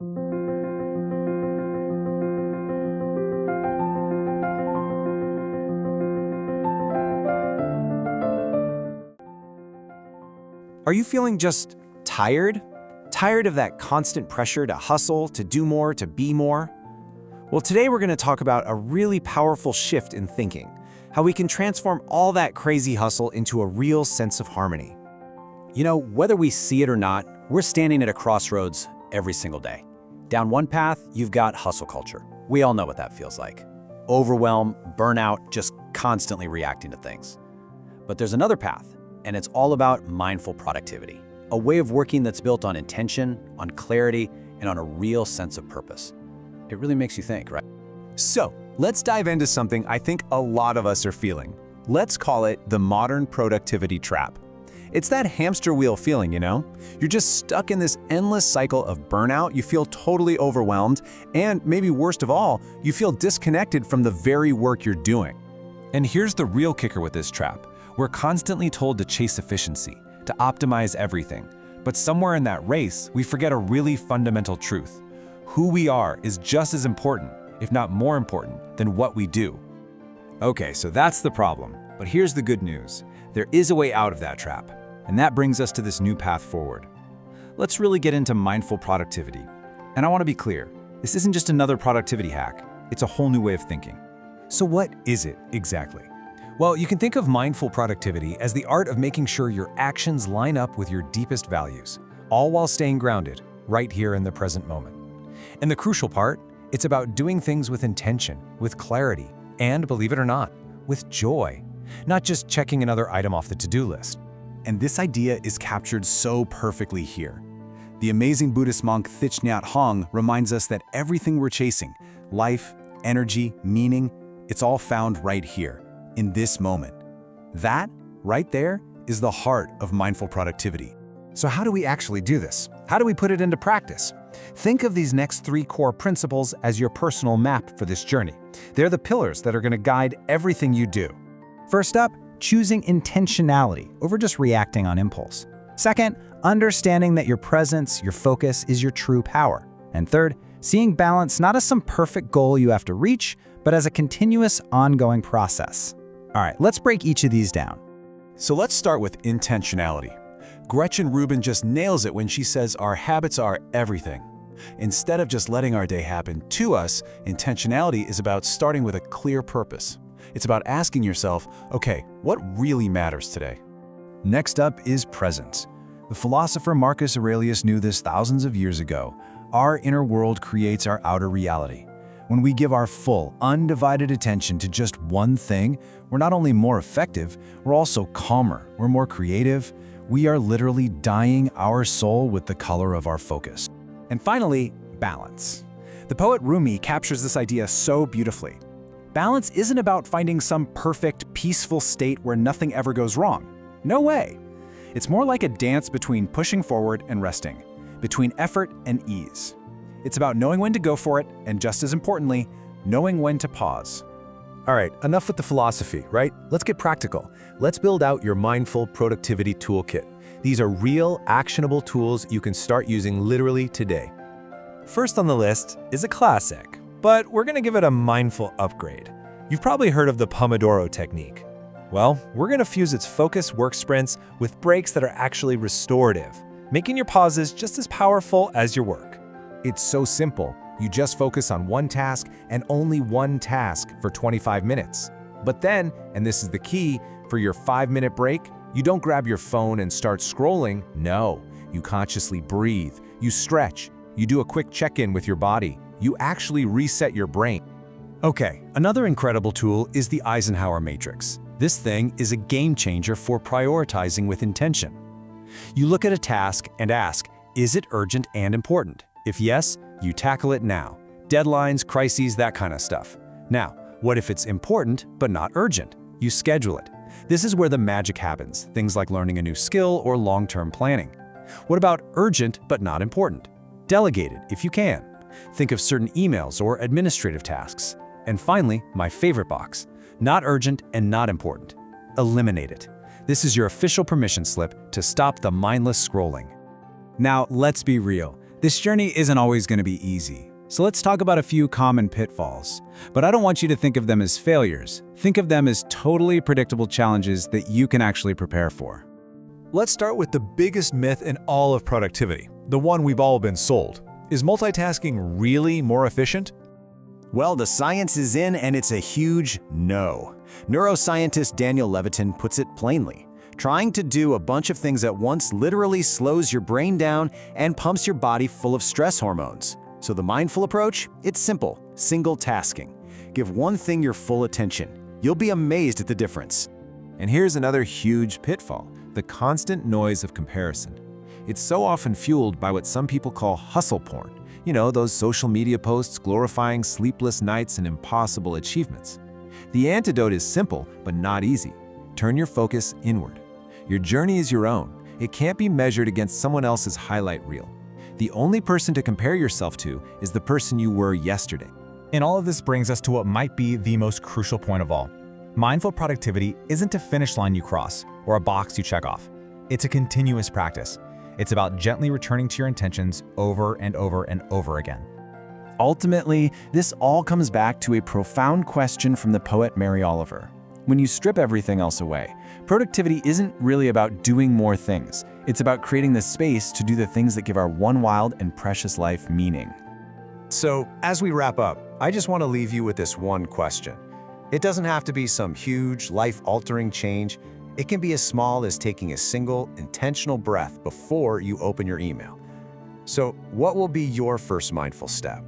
Are you feeling just tired? Tired of that constant pressure to hustle, to do more, to be more? Well, today we're going to talk about a really powerful shift in thinking, how we can transform all that crazy hustle into a real sense of harmony. You know, whether we see it or not, we're standing at a crossroads every single day. Down one path, you've got hustle culture. We all know what that feels like. Overwhelm, burnout, just constantly reacting to things. But there's another path, and it's all about mindful productivity, a way of working that's built on intention, on clarity, and on a real sense of purpose. It really makes you think, right? So, let's dive into something I think a lot of us are feeling. Let's call it the modern productivity trap. It's that hamster wheel feeling, you know? You're just stuck in this endless cycle of burnout, you feel totally overwhelmed, and maybe worst of all, you feel disconnected from the very work you're doing. And here's the real kicker with this trap. We're constantly told to chase efficiency, to optimize everything. But somewhere in that race, we forget a really fundamental truth. Who we are is just as important, if not more important, than what we do. Okay, so that's the problem. But here's the good news. There is a way out of that trap. And that brings us to this new path forward. Let's really get into mindful productivity. And I want to be clear, this isn't just another productivity hack. It's a whole new way of thinking. So what is it exactly? Well, you can think of mindful productivity as the art of making sure your actions line up with your deepest values, all while staying grounded, right here in the present moment. And the crucial part, it's about doing things with intention, with clarity, and, believe it or not, with joy, not just checking another item off the to-do list. And this idea is captured so perfectly here. The amazing Buddhist monk Thich Nhat Hanh reminds us that everything we're chasing, life, energy, meaning, it's all found right here, in this moment. That, right there, is the heart of mindful productivity. So how do we actually do this? How do we put it into practice? Think of these next 3 core principles as your personal map for this journey. They're the pillars that are going to guide everything you do. First up, choosing intentionality over just reacting on impulse. Second, understanding that your presence, your focus is your true power. And third, seeing balance not as some perfect goal you have to reach, but as a continuous, ongoing process. All right, let's break each of these down. So let's start with intentionality. Gretchen Rubin just nails it when she says our habits are everything. Instead of just letting our day happen to us, intentionality is about starting with a clear purpose. It's about asking yourself, okay, what really matters today? Next up is presence. The philosopher Marcus Aurelius knew this thousands of years ago. Our inner world creates our outer reality. When we give our full, undivided attention to just one thing, we're not only more effective, we're also calmer, we're more creative. We are literally dyeing our soul with the color of our focus. And finally, balance. The poet Rumi captures this idea so beautifully. Balance isn't about finding some perfect, peaceful state where nothing ever goes wrong. No way. It's more like a dance between pushing forward and resting, between effort and ease. It's about knowing when to go for it, and just as importantly, knowing when to pause. All right, enough with the philosophy, right? Let's get practical. Let's build out your mindful productivity toolkit. These are real, actionable tools you can start using literally today. First on the list is a classic, but we're going to give it a mindful upgrade. You've probably heard of the Pomodoro technique. Well, we're going to fuse its focused work sprints with breaks that are actually restorative, making your pauses just as powerful as your work. It's so simple. You just focus on one task and only one task for 25 minutes. But then, and this is the key, for your 5-minute break, you don't grab your phone and start scrolling. No, you consciously breathe, you stretch, you do a quick check-in with your body. You actually reset your brain. Okay, another incredible tool is the Eisenhower matrix. This thing is a game changer for prioritizing with intention. You look at a task and ask, is it urgent and important? If yes, you tackle it now. Deadlines, crises, that kind of stuff. Now, what if it's important but not urgent? You schedule it. This is where the magic happens, things like learning a new skill or long-term planning. What about urgent but not important? Delegate it if you can. Think of certain emails or administrative tasks. And finally, my favorite box, not urgent and not important. Eliminate it. This is your official permission slip to stop the mindless scrolling. Now, let's be real. This journey isn't always going to be easy, so let's talk about a few common pitfalls. But I don't want you to think of them as failures. Think of them as totally predictable challenges that you can actually prepare for. Let's start with the biggest myth in all of productivity, the one we've all been sold. Is multitasking really more efficient? Well, the science is in, and it's a huge no. Neuroscientist Daniel Levitin puts it plainly. Trying to do a bunch of things at once literally slows your brain down and pumps your body full of stress hormones. So the mindful approach? It's simple, single tasking. Give one thing your full attention. You'll be amazed at the difference. And here's another huge pitfall, the constant noise of comparison. It's so often fueled by what some people call hustle porn. You know, those social media posts glorifying sleepless nights and impossible achievements. The antidote is simple, but not easy. Turn your focus inward. Your journey is your own. It can't be measured against someone else's highlight reel. The only person to compare yourself to is the person you were yesterday. And all of this brings us to what might be the most crucial point of all. Mindful productivity isn't a finish line you cross or a box you check off. It's a continuous practice. It's about gently returning to your intentions over and over and over again. Ultimately, this all comes back to a profound question from the poet Mary Oliver. When you strip everything else away, productivity isn't really about doing more things. It's about creating the space to do the things that give our one wild and precious life meaning. So, as we wrap up, I just want to leave you with this one question. It doesn't have to be some huge, life-altering change. It can be as small as taking a single, intentional breath before you open your email. So, what will be your first mindful step?